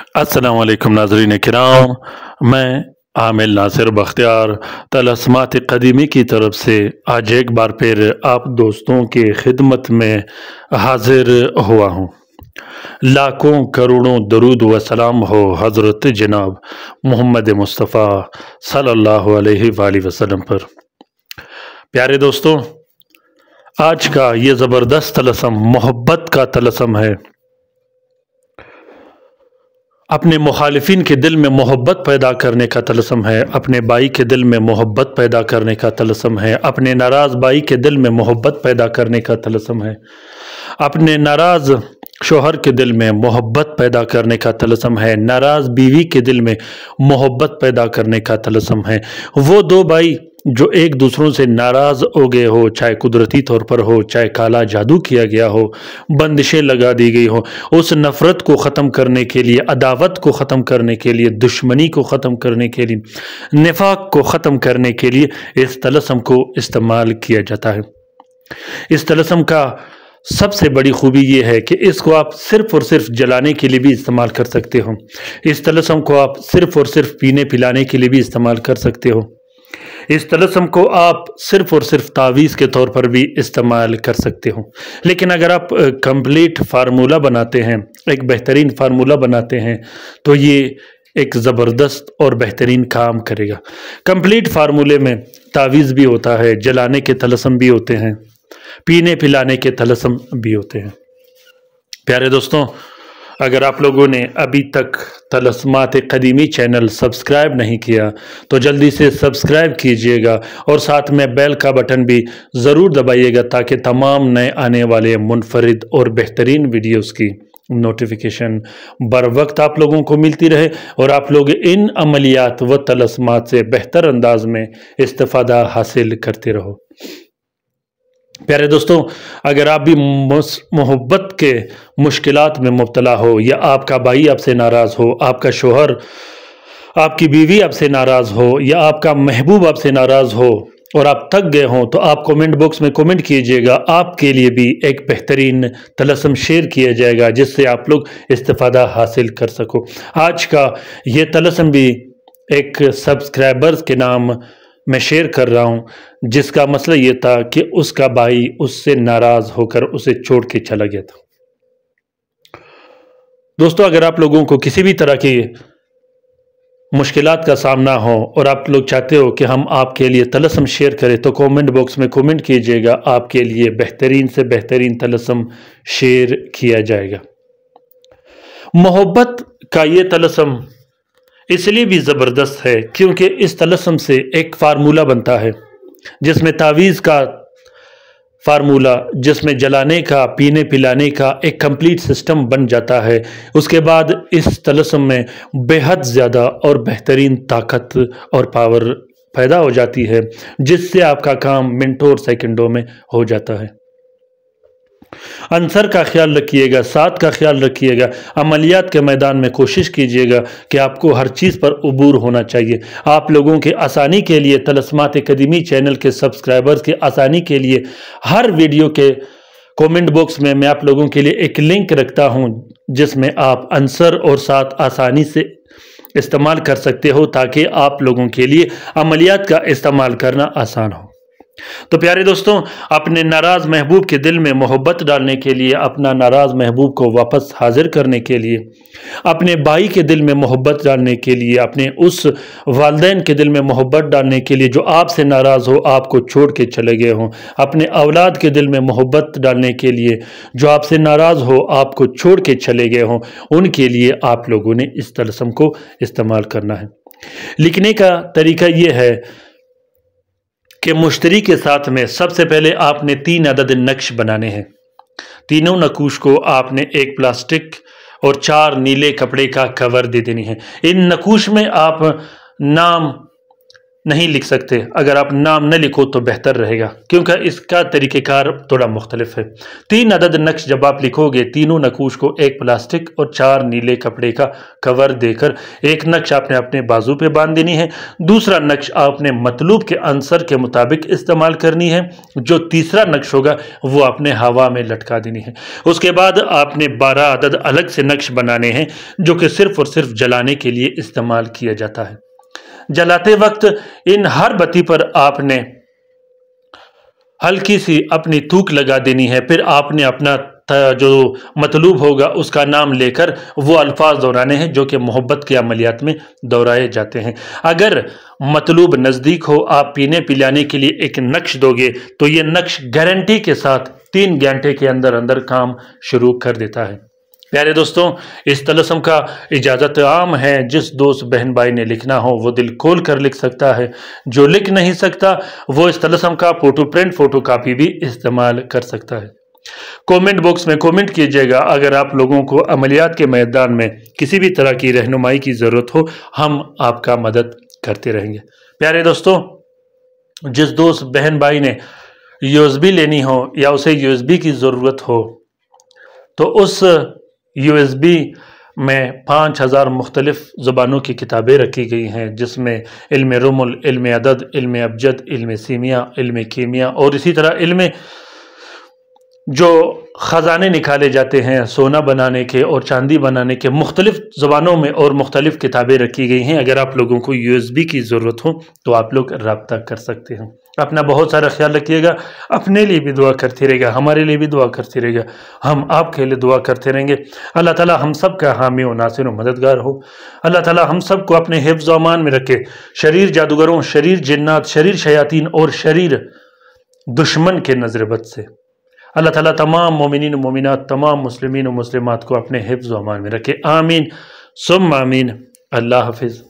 अस्सलाम वालेकुम नाज़रीन किराम, मैं आमिल नासिर बख्तियार तलस्मात क़दीमी की तरफ से आज एक बार फिर आप दोस्तों की खिदमत में हाजिर हुआ हूँ। लाखों करोड़ों दरूद व सलाम हो हज़रत जनाब मोहम्मद मुस्तफ़ा सल्लल्लाहु अलैहि वसल्लम पर। प्यारे दोस्तों, आज का ये ज़बरदस्त तलस्सम मोहब्बत का तलस्सम है। अपने मुखालिफिन के दिल में मोहब्बत पैदा करने का तलस्सम है, अपने भाई के दिल में मोहब्बत पैदा करने का तलस्सम है, अपने नाराज़ भाई के दिल में मोहब्बत पैदा करने का तलस्सम है, अपने नाराज़ शोहर के दिल में मोहब्बत पैदा करने का तलस्सम है, नाराज़ बीवी के दिल में मोहब्बत पैदा करने का तलस्सम है। वो दो भाई जो एक दूसरों से नाराज़ हो गए हो, चाहे कुदरती तौर पर हो, चाहे काला जादू किया गया हो, बंदिशें लगा दी गई हो, उस नफ़रत को ख़त्म करने के लिए, अदावत को ख़त्म करने के लिए, दुश्मनी को ख़त्म करने के लिए, निफाक को ख़त्म करने के लिए इस तलस्सम को इस्तेमाल किया जाता है। इस तलस्सम का सबसे बड़ी खूबी ये है कि इसको आप सिर्फ़ और सिर्फ जलाने के लिए भी इस्तेमाल कर सकते हो। इस तलस्सम को आप सिर्फ़ और सिर्फ पीने पिलाने के लिए भी इस्तेमाल कर सकते हो। इस तलस्सम को आप सिर्फ़ और सिर्फ तावीज़ के तौर पर भी इस्तेमाल कर सकते हो। लेकिन अगर आप कंप्लीट फार्मूला बनाते हैं, एक बेहतरीन फार्मूला बनाते हैं, तो ये एक ज़बरदस्त और बेहतरीन काम करेगा। कंप्लीट फार्मूले में तावीज़ भी होता है, जलाने के तलस्सम भी होते हैं, पीने पिलाने के तलस्सम भी होते हैं। प्यारे दोस्तों, अगर आप लोगों ने अभी तक तलस्मात क़दीमी चैनल सब्सक्राइब नहीं किया तो जल्दी से सब्सक्राइब कीजिएगा और साथ में बेल का बटन भी ज़रूर दबाइएगा ताकि तमाम नए आने वाले मुनफरिद और बेहतरीन वीडियोस की नोटिफिकेशन बर वक्त आप लोगों को मिलती रहे और आप लोग इन अमलियात व तलस्मात से बेहतर अंदाज में इस्तिफ़ादा हासिल करते रहो। प्यारे दोस्तों, अगर आप भी मोहब्बत के मुश्किलात में मुब्तला हो, या आपका भाई आपसे नाराज़ हो, आपका शोहर, आपकी बीवी आपसे नाराज़ हो, या आपका महबूब आपसे नाराज़ हो और आप थक गए हों, तो आप कमेंट बॉक्स में कमेंट कीजिएगा। आपके लिए भी एक बेहतरीन तलस्सम शेयर किया जाएगा जिससे आप लोग इस्तिफ़ादा हासिल कर सको। आज का ये तलस्सम भी एक सब्सक्राइबर्स के नाम मैं शेयर कर रहा हूं, जिसका मसला ये था कि उसका भाई उससे नाराज़ होकर उसे छोड़ के चला गया था। दोस्तों, अगर आप लोगों को किसी भी तरह की मुश्किलात का सामना हो और आप लोग चाहते हो कि हम आपके लिए तलस्सम शेयर करें, तो कमेंट बॉक्स में कमेंट कीजिएगा। आपके लिए बेहतरीन से बेहतरीन तलस्सम शेयर किया जाएगा। मोहब्बत का ये तलस्सम इसलिए भी ज़बरदस्त है क्योंकि इस तलस्सम से एक फार्मूला बनता है, जिसमें तावीज़ का फार्मूला, जिसमें जलाने का, पीने पिलाने का एक कंप्लीट सिस्टम बन जाता है। उसके बाद इस तलस्सम में बेहद ज़्यादा और बेहतरीन ताकत और पावर पैदा हो जाती है, जिससे आपका काम मिनटों और सेकंडों में हो जाता है। अंसर का ख्याल रखिएगा, साथ का ख्याल रखिएगा। अमलियात के मैदान में कोशिश कीजिएगा कि आपको हर चीज़ पर उबूर होना चाहिए। आप लोगों के आसानी के लिए, तलस्मात क़दीमी चैनल के सब्सक्राइबर्स के आसानी के लिए, हर वीडियो के कमेंट बॉक्स में मैं आप लोगों के लिए एक लिंक रखता हूं, जिसमें आप अंसर और साथ आसानी से इस्तेमाल कर सकते हो, ताकि आप लोगों के लिए अमलियात का इस्तेमाल करना आसान हो। तो प्यारे दोस्तों, अपने नाराज़ महबूब के दिल में मोहब्बत डालने के लिए, अपना नाराज़ महबूब को वापस हाजिर करने के लिए, अपने भाई के दिल में मोहब्बत डालने के लिए, अपने उस वालिदैन के दिल में मोहब्बत डालने के लिए जो आपसे नाराज़ हो, आपको छोड़ के चले गए हों, अपने औलाद के दिल में मोहब्बत डालने के लिए जो आपसे नाराज़ हो, आपको छोड़ के चले गए हों, उनके लिए आप लोगों ने इस तलस्सम को इस्तेमाल करना है। लिखने का तरीका ये है कि मुश्तरी के साथ में सबसे पहले आपने 3 अदद नक्श बनाने हैं। तीनों नकूश को आपने एक प्लास्टिक और 4 नीले कपड़े का कवर दे देनी है। इन नकूश में आप नाम نہیں لکھ سکتے، اگر آپ نام نہ لکھو تو بہتر رہے گا، کیونکہ اس کا طریقہ کار تھوڑا مختلف ہے۔ 3 عدد نقش جب آپ لکھو گے، تینوں نقوش کو ایک پلاسٹک اور 4 نیلے کپڑے کا کور دے کر ایک نقش آپ نے اپنے بازو پہ باندھ دینی ہے، دوسرا نقش آپ نے مطلوب کے عنصر کے مطابق استعمال کرنی ہے، جو تیسرا نقش ہوگا وہ آپ نے ہوا میں لٹکا دینی ہے۔ اس کے بعد آپ نے 12 عدد الگ سے نقش بنانے ہیں جو کہ صرف اور صرف جلانے کے لیے استعمال کیا جاتا ہے۔ جلاتے وقت ان ہر بتی پر آپ نے ہلکی سی اپنی تھوک لگا دینی ہے، پھر آپ نے اپنا جو مطلوب ہوگا اس کا نام لے کر وہ الفاظ دہرانے ہیں جو کہ محبت کے عملیات میں دہرائے جاتے ہیں۔ اگر مطلوب نزدیک ہو، آپ پینے پلانے کے لیے ایک نقش دو گے تو یہ نقش گارنٹی کے ساتھ 3 گھنٹے کے اندر کام شروع کر دیتا ہے۔ پیارے دوستوں، اس طلسم کا اجازت عام ہے، جس دوست بہن بھائی نے لکھنا ہو وہ دل کھول کر لکھ سکتا ہے، جو لکھ نہیں سکتا وہ اس طلسم کا پرنٹ فوٹو کاپی بھی استعمال کر سکتا ہے۔ کومنٹ باکس میں کومنٹ کیجئے گا، اگر آپ لوگوں کو عملیات کے میدان میں کسی بھی طرح کی رہنمائی کی ضرورت ہو، ہم آپ کا مدد کرتے رہیں گے۔ پیارے دوستوں، جس دوست بہن بھائی نے USB لینی ہو یا اسے USB کی ضرورت ہو تو اس USB میں 5000 مختلف زبانوں کی کتابیں رکھی گئی ہیں، جس میں علم رمل، علم عدد، علم ابجد، علم سیمیا، علم کیمیا اور اسی طرح علم جو خزانے نکالے جاتے ہیں سونا بنانے کے اور چاندی بنانے کے، مختلف زبانوں میں اور مختلف کتابیں رکھی گئی ہیں۔ اگر آپ لوگوں کو USB کی ضرورت ہو تو آپ لوگ رابطہ کر سکتے ہیں۔ اپنا بہت سارا خیال رکھیے گا، اپنے لیے بھی دعا کرتے رہے گا، ہمارے لیے بھی دعا کرتے رہے گا، ہم آپ کے لیے دعا کرتے رہیں گے۔ اللہ تعالی ہم سب کا حامی و ناصر و مددگار ہو۔ اللہ تعالی ہم سب کو اپنے حفظ و امان میں رکھے، شریر جادوگروں، شریر جنات، شریر شیاطین اور شریر دشمن کے نظر بد سے اللہ تعالیٰ تمام مومنین و مومنات، تمام مسلمین و مسلمات کو اپنے حفظ و امان میں رکھے۔ آمین ثم آمین۔ اللہ حافظ۔